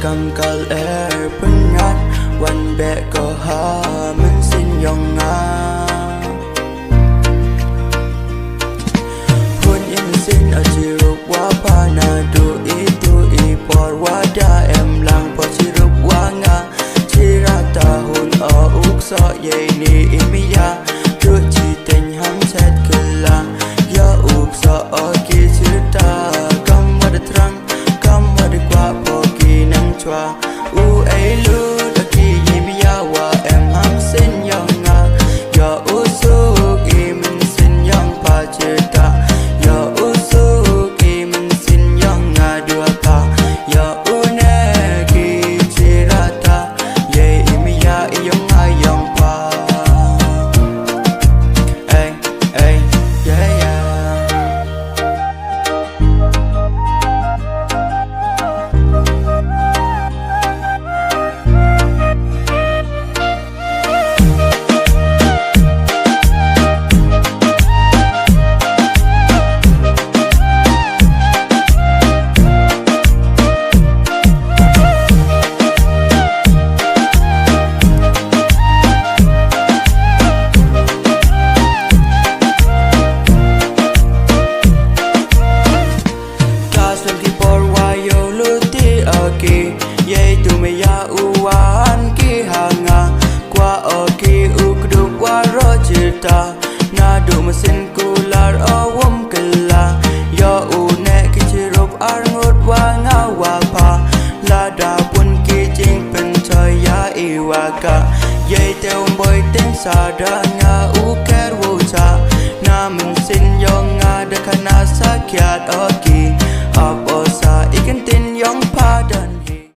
cầm cờ lẽ bưng ngắtวันแบกก็หามันสิ้นยองงาพูดยังสิ้นอาจิรุกว่าพานาดูอีปอดว่าดาเอ็มลังพอจิรุกว่างาชิราตาหุ่นอุกซอเยนีอิมิยาดูจีเต็งหัมเซตกิลายาอุกซอกีชิตากำวัดตรังกำวัดกว่าพอกีนังจวาไอลูyai tu me ya uwan ki hanga kwa oki ukdu wa rojita na du mesin kular awam kala ya une ki chirup arngut wa ngawa pa la da pun ki jing pen choy ya iwaka yai teu boy ten sa da nga u ker wo cha na mesin yo nga de kana sakyat oki